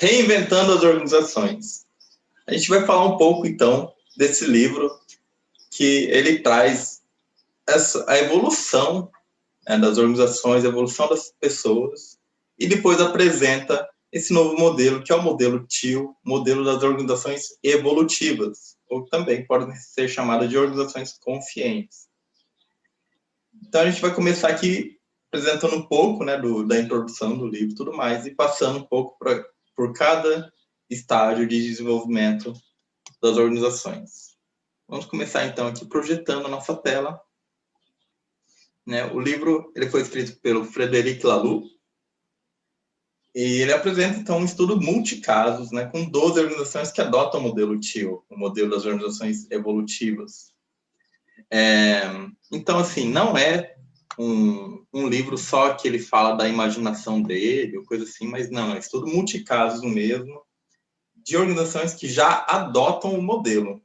Reinventando as Organizações. A gente vai falar um pouco, então, desse livro que ele traz a evolução, né, das organizações, a evolução das pessoas, e depois apresenta esse novo modelo, que é o modelo TEAL, modelo das organizações evolutivas, ou também podem ser chamadas de organizações conscientes. Então, a gente vai começar aqui apresentando um pouco, né, da introdução do livro e tudo mais, e passando um pouco por cada estágio de desenvolvimento das organizações. Vamos começar, então, aqui projetando a nossa tela. Né? O livro ele foi escrito pelo Frederic Laloux, e ele apresenta, então, um estudo multicasos, né, com 12 organizações que adotam o modelo TEAL, o modelo das organizações evolutivas. Então, assim, não é um livro só que ele fala da imaginação dele, ou coisa assim, mas não, é um estudo multicasos mesmo, de organizações que já adotam o modelo.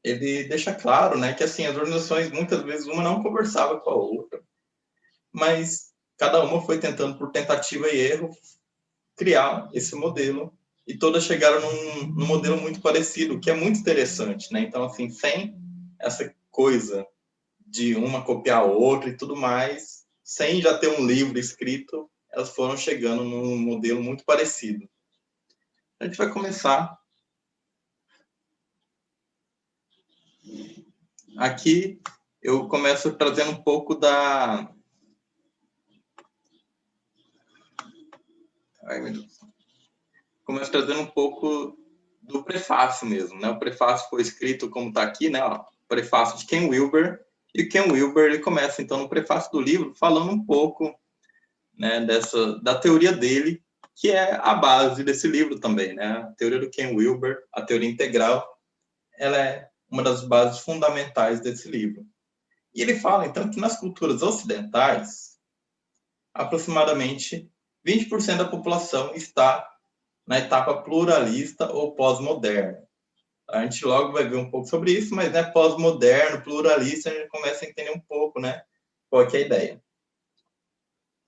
Ele deixa claro, né, que assim, as organizações, muitas vezes, uma não conversava com a outra, mas cada uma foi tentando, por tentativa e erro, criar esse modelo, e todas chegaram num modelo muito parecido, que é muito interessante, né? Então, assim, sem essa coisa de uma copiar a outra e tudo mais, sem já ter um livro escrito, elas foram chegando num modelo muito parecido. A gente vai começar aqui. Eu começo trazendo um pouco da... Ai, meu Deus. Começo trazendo um pouco do prefácio mesmo, né? O prefácio foi escrito como está aqui, né? Ó, prefácio de Ken Wilber. E Ken Wilber, ele começa, então, no prefácio do livro, falando um pouco, né, da teoria dele, que é a base desse livro também, né? A teoria do Ken Wilber, a teoria integral, ela é uma das bases fundamentais desse livro. E ele fala, então, que nas culturas ocidentais, aproximadamente 20% da população está na etapa pluralista ou pós-moderna. A gente logo vai ver um pouco sobre isso, mas, né, pós-moderno, pluralista, a gente começa a entender um pouco, né, qual é a ideia.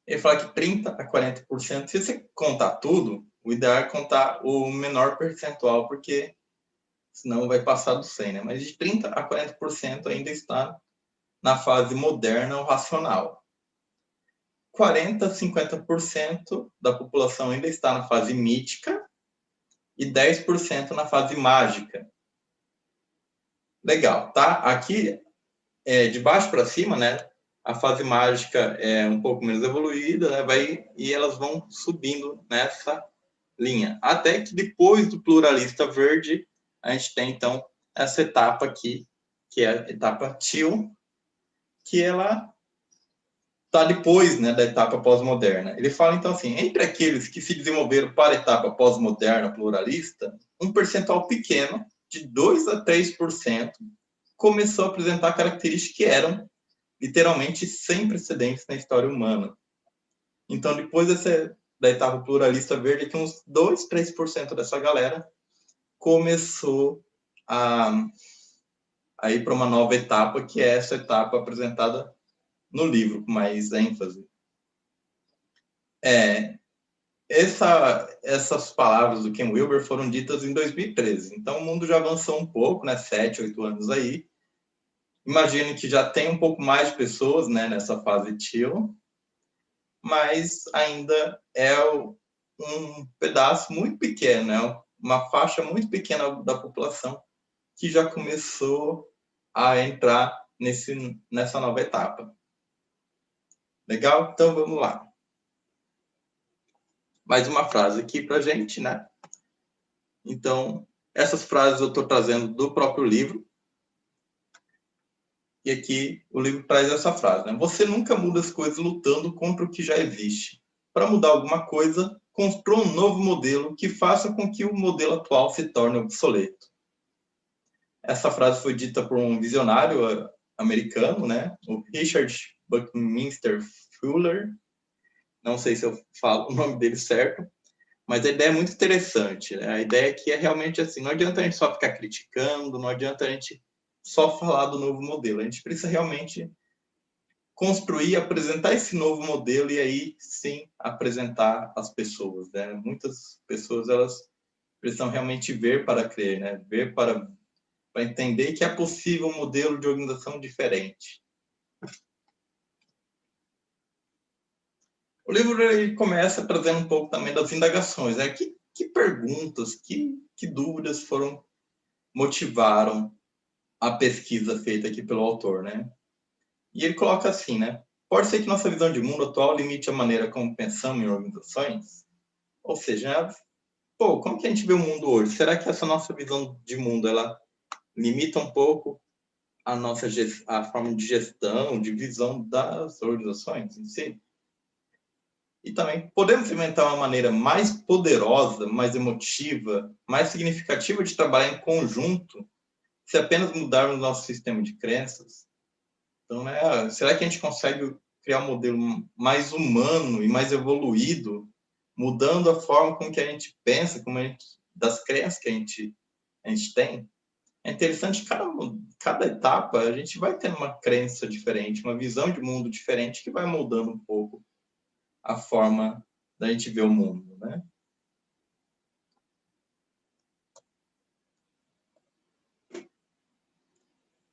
Ele fala que 30% a 40%, se você contar tudo, o ideal é contar o menor percentual, porque senão vai passar do 100, né? Mas de 30% a 40% ainda está na fase moderna ou racional. 40% a 50% da população ainda está na fase mítica e 10% na fase mágica. Legal, tá? Aqui, de baixo para cima, né? A fase mágica é um pouco menos evoluída, né? E elas vão subindo nessa linha. Até que depois do pluralista verde, a gente tem, então, essa etapa aqui, que é a etapa TEAL, que ela está depois, né, da etapa pós-moderna. Ele fala, então, assim, entre aqueles que se desenvolveram para a etapa pós-moderna pluralista, um percentual pequeno, de 2% a 3%, começou a apresentar características que eram, literalmente, sem precedentes na história humana. Então, depois da etapa pluralista verde, que uns 2%, 3% dessa galera começou a ir para uma nova etapa, que é essa etapa apresentada no livro, com mais ênfase. Essas palavras do Ken Wilber foram ditas em 2013. Então, o mundo já avançou um pouco, né? 7, 8 anos aí. Imagino que já tem um pouco mais de pessoas, né, nessa fase TEAL, mas ainda é um pedaço muito pequeno, né? Uma faixa muito pequena da população que já começou a entrar nessa nova etapa. Legal? Então, vamos lá. Mais uma frase aqui para a gente, né? Então, essas frases eu estou trazendo do próprio livro. E aqui o livro traz essa frase, né? Você nunca muda as coisas lutando contra o que já existe. Para mudar alguma coisa, construa um novo modelo que faça com que o modelo atual se torne obsoleto. Essa frase foi dita por um visionário americano, né? O Richard Buckminster Fuller. Não sei se eu falo o nome dele certo, mas a ideia é muito interessante, né? A ideia aqui é realmente assim, não adianta a gente só ficar criticando, não adianta a gente só falar do novo modelo. A gente precisa realmente construir, apresentar esse novo modelo e aí sim apresentar às pessoas, né? Muitas pessoas elas precisam realmente ver para crer, né? Ver para entender que é possível um modelo de organização diferente. O livro ele começa trazendo um pouco também das indagações, né? Que perguntas, que dúvidas motivaram a pesquisa feita aqui pelo autor, né? E ele coloca assim, né? Pode ser que nossa visão de mundo atual limite a maneira como pensamos em organizações? Ou seja, pô, como que a gente vê o mundo hoje? Será que essa nossa visão de mundo, ela limita um pouco a forma de gestão, de visão das organizações em si? E também, podemos inventar uma maneira mais poderosa, mais emotiva, mais significativa de trabalhar em conjunto, se apenas mudarmos nosso sistema de crenças? Então, né, será que a gente consegue criar um modelo mais humano e mais evoluído, mudando a forma com que a gente pensa, das crenças que a gente tem? É interessante que cada etapa a gente vai tendo uma crença diferente, uma visão de mundo diferente que vai mudando um pouco a forma da gente ver o mundo, né?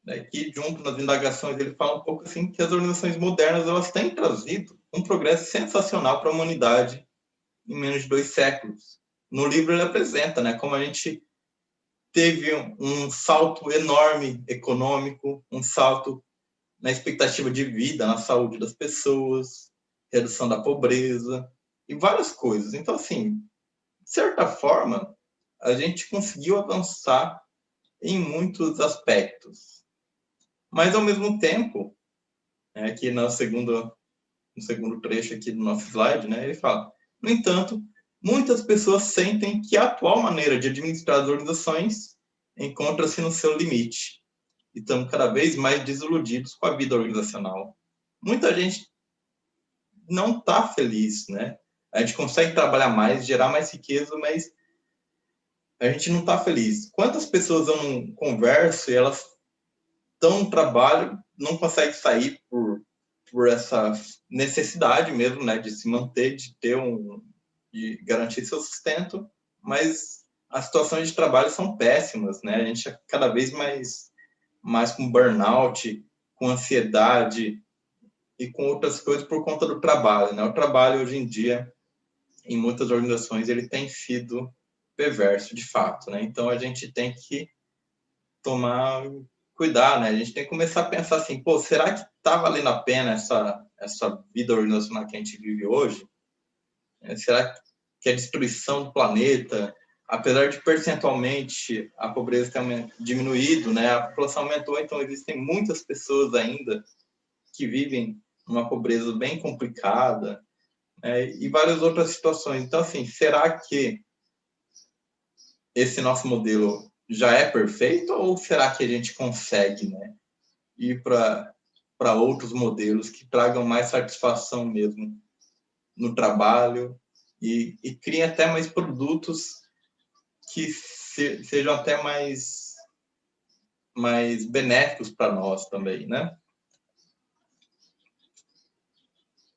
Aqui, junto nas indagações, ele fala um pouco assim que as organizações modernas elas têm trazido um progresso sensacional para a humanidade em menos de 2 séculos. No livro ele apresenta, né, como a gente teve um salto enorme econômico, um salto na expectativa de vida, na saúde das pessoas, redução da pobreza e várias coisas. Então, assim, de certa forma, a gente conseguiu avançar em muitos aspectos. Mas, ao mesmo tempo, aqui no segundo trecho aqui do nosso slide, né, ele fala, no entanto, muitas pessoas sentem que a atual maneira de administrar as organizações encontra-se no seu limite e estão cada vez mais desiludidos com a vida organizacional. Muita gente não está feliz, né? A gente consegue trabalhar mais, gerar mais riqueza, mas a gente não está feliz. Quantas pessoas eu não converso e elas estão no trabalho, não conseguem sair por essa necessidade mesmo, né, de se manter, de garantir seu sustento, mas as situações de trabalho são péssimas, né? A gente é cada vez mais com burnout, com ansiedade e com outras coisas por conta do trabalho, né? O trabalho hoje em dia em muitas organizações ele tem sido perverso de fato, né? Então a gente tem que tomar cuidar, né? A gente tem que começar a pensar assim, pô, será que tá valendo a pena essa vida organizacional que a gente vive hoje? Será que a destruição do planeta, apesar de percentualmente a pobreza ter diminuído, né? A população aumentou, então existem muitas pessoas ainda que vivem uma pobreza bem complicada, né? E várias outras situações. Então, assim, será que esse nosso modelo já é perfeito ou será que a gente consegue, né, ir para outros modelos que tragam mais satisfação mesmo no trabalho e criem até mais produtos que sejam até mais benéficos para nós também, né?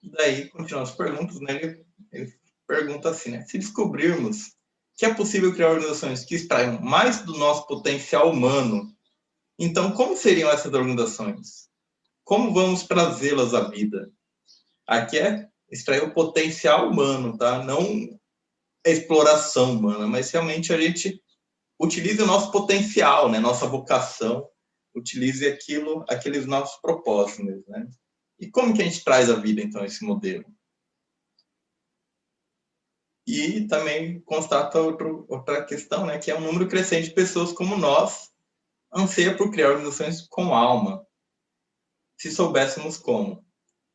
Daí, continuando as perguntas, né, ele pergunta assim, né? Se descobrirmos que é possível criar organizações que extraiam mais do nosso potencial humano, então como seriam essas organizações? Como vamos trazê-las à vida? Aqui é extrair o potencial humano, tá? Não a exploração humana, mas realmente a gente utilize o nosso potencial, né? Nossa vocação, utilize aqueles nossos propósitos, né? E como que a gente traz à vida, então, esse modelo? E também constata outra questão, né? Que é um número crescente de pessoas como nós anseia por criar organizações com alma, se soubéssemos como.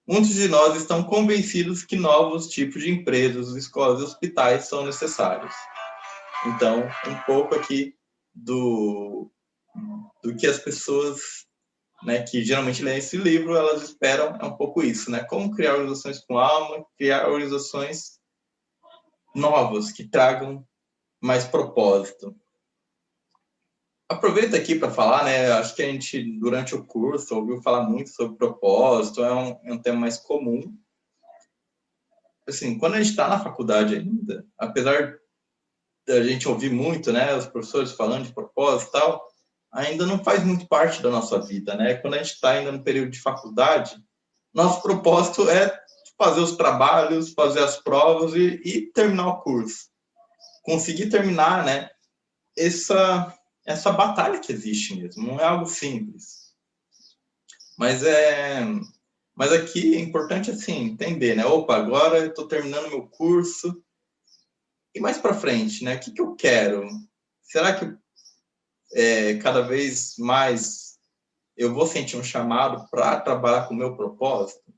Muitos de nós estão convencidos que novos tipos de empresas, escolas e hospitais são necessários. Então, um pouco aqui do que as pessoas, né, que geralmente leem esse livro, elas esperam é um pouco isso, né? Como criar organizações com alma, criar organizações novas que tragam mais propósito. Aproveito aqui para falar, né? Acho que a gente, durante o curso, ouviu falar muito sobre propósito, é um tema mais comum. Assim, quando a gente está na faculdade ainda, apesar da gente ouvir muito, né, os professores falando de propósito e tal, ainda não faz muito parte da nossa vida, né? Quando a gente está ainda no período de faculdade, nosso propósito é fazer os trabalhos, fazer as provas e terminar o curso. Conseguir terminar, né, essa batalha que existe mesmo, não é algo simples. Mas mas aqui é importante assim entender, né? Opa, agora eu estou terminando meu curso e mais para frente, né? O que eu quero? Será que cada vez mais eu vou sentir um chamado para trabalhar com o meu propósito?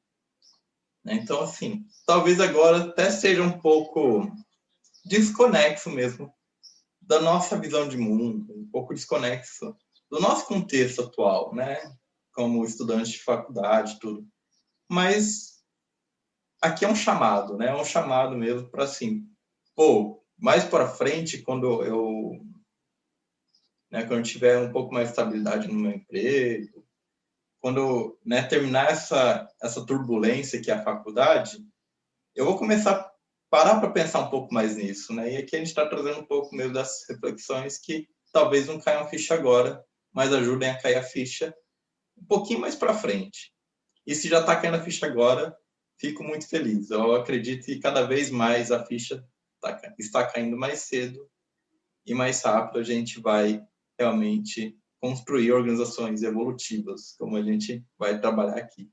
Né? Então, assim, talvez agora até seja um pouco desconexo mesmo da nossa visão de mundo, um pouco desconexo do nosso contexto atual, né? Como estudante de faculdade, tudo. Mas aqui é um chamado, né? É um chamado mesmo para assim, pô, mais para frente, quando eu tiver um pouco mais de estabilidade no meu emprego, quando, né, terminar essa turbulência que é a faculdade, eu vou começar a parar para pensar um pouco mais nisso, né? E aqui a gente está trazendo um pouco mesmo das reflexões que talvez não caiam a ficha agora, mas ajudem a cair a ficha um pouquinho mais para frente. E se já está caindo a ficha agora, fico muito feliz. Eu acredito que cada vez mais a ficha está caindo mais cedo e mais rápido a gente vai realmente construir organizações evolutivas, como a gente vai trabalhar aqui.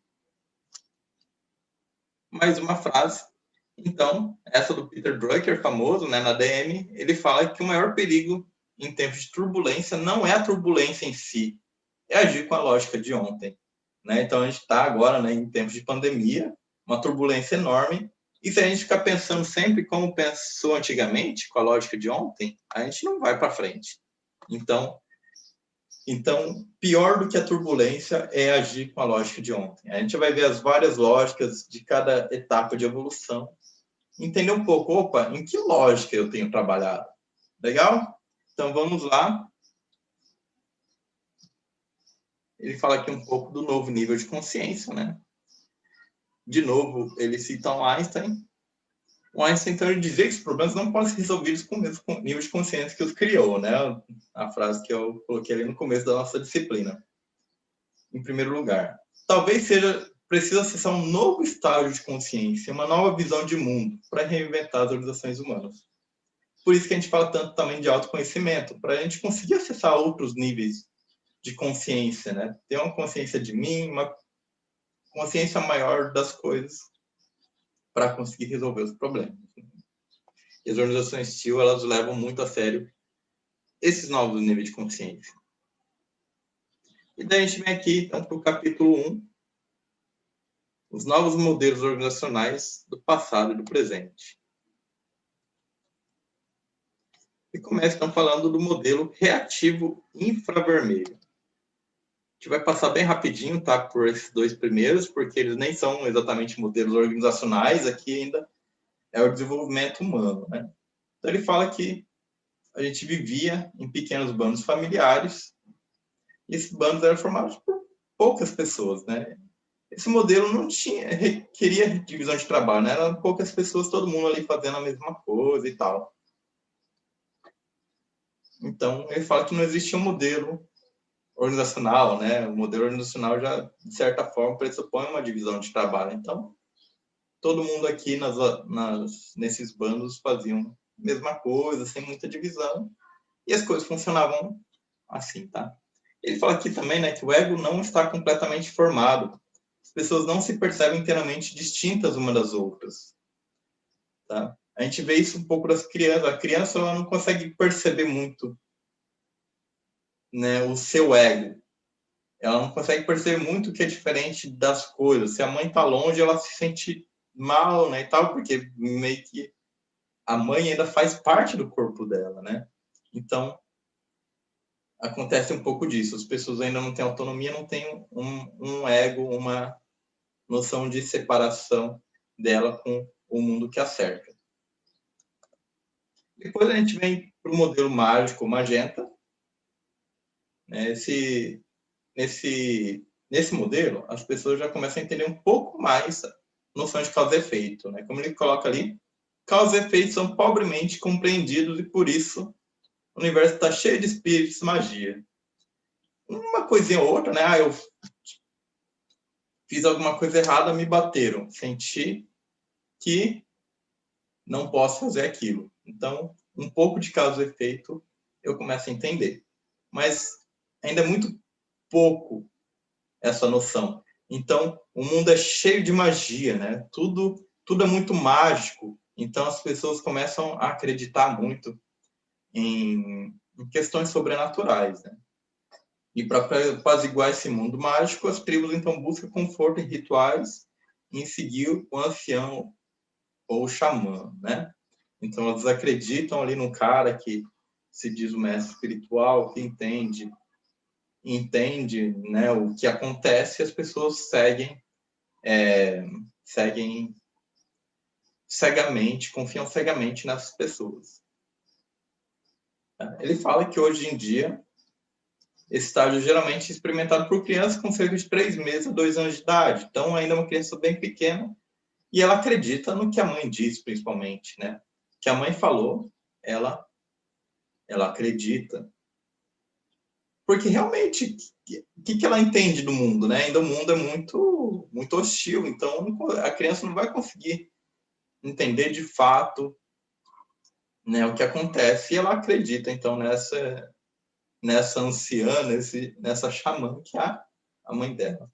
Mais uma frase. Então, essa do Peter Drucker, famoso, né, na DM, ele fala que o maior perigo em tempos de turbulência não é a turbulência em si, é agir com a lógica de ontem. Né? Então, a gente está agora, né, em tempos de pandemia, uma turbulência enorme, e se a gente ficar pensando sempre como pensou antigamente, com a lógica de ontem, a gente não vai para frente. Então, pior do que a turbulência é agir com a lógica de ontem. A gente vai ver as várias lógicas de cada etapa de evolução, entender um pouco, opa, em que lógica eu tenho trabalhado? Legal? Então, vamos lá. Ele fala aqui um pouco do novo nível de consciência, né? De novo, ele cita o Einstein. O Einstein, então, ele dizia que os problemas não podem ser resolvidos com o mesmo nível de consciência que os criou, né? A frase que eu coloquei ali no começo da nossa disciplina. Em primeiro lugar, talvez seja preciso acessar um novo estágio de consciência, uma nova visão de mundo para reinventar as organizações humanas. Por isso que a gente fala tanto também de autoconhecimento, para a gente conseguir acessar outros níveis de consciência, né? Ter uma consciência de mim, uma consciência maior das coisas para conseguir resolver os problemas. E as organizações STIL, elas levam muito a sério esses novos níveis de consciência. E daí a gente vem aqui, então, para o capítulo 1, os novos modelos organizacionais do passado e do presente. E começa, então, falando do modelo reativo infravermelho. A gente vai passar bem rapidinho, tá, por esses dois primeiros, porque eles nem são exatamente modelos organizacionais, aqui ainda é o desenvolvimento humano, né? Então, ele fala que a gente vivia em pequenos bandos familiares, e esses bandos eram formados por poucas pessoas, né? Esse modelo não requeria divisão de trabalho, né? Eram poucas pessoas, todo mundo ali fazendo a mesma coisa e tal. Então, ele fala que não existia um modelo organizacional, né? O modelo organizacional já, de certa forma, pressupõe uma divisão de trabalho. Então, todo mundo aqui nesses bandos faziam a mesma coisa, sem muita divisão, e as coisas funcionavam assim, tá? Ele fala aqui também, né, que o ego não está completamente formado. As pessoas não se percebem inteiramente distintas uma das outras, tá? A gente vê isso um pouco das crianças. A criança ela não consegue perceber muito, né, o seu ego. Ela não consegue perceber muito o que é diferente das coisas. Se a mãe está longe, ela se sente mal, né, e tal, porque meio que a mãe ainda faz parte do corpo dela, né? Então, acontece um pouco disso. As pessoas ainda não têm autonomia, não têm um ego, uma noção de separação dela com o mundo que a cerca. Depois a gente vem para o modelo mágico magenta, né? Nesse modelo, as pessoas já começam a entender um pouco mais a noção de causa e efeito, né? Como ele coloca ali, causa e efeito são pobremente compreendidos e, por isso, o universo está cheio de espíritos e magia. Uma coisinha ou outra, né? Ah, eu fiz alguma coisa errada, me bateram. Senti que não posso fazer aquilo. Então, um pouco de causa e efeito eu começo a entender. Mas ainda é muito pouco essa noção. Então, o mundo é cheio de magia, né? Tudo é muito mágico. Então, as pessoas começam a acreditar muito em questões sobrenaturais, né? E para apaziguar esse mundo mágico, as tribos então buscam conforto em rituais e em seguir o ancião ou o xamã, né? Então, elas acreditam ali num cara que se diz o mestre espiritual, que entende, né, o que acontece, e as pessoas seguem cegamente, confiam cegamente nessas pessoas. Ele fala que hoje em dia esse estágio geralmente é experimentado por crianças com cerca de 3 meses a 2 anos de idade. Então, ainda é uma criança bem pequena e ela acredita no que a mãe diz, principalmente, né? Que a mãe falou, ela acredita. Porque realmente, o que ela entende do mundo, né? Ainda o mundo é muito hostil, então a criança não vai conseguir entender de fato, né, o que acontece. E ela acredita, então, nessa anciã, nessa xamã que é a mãe dela.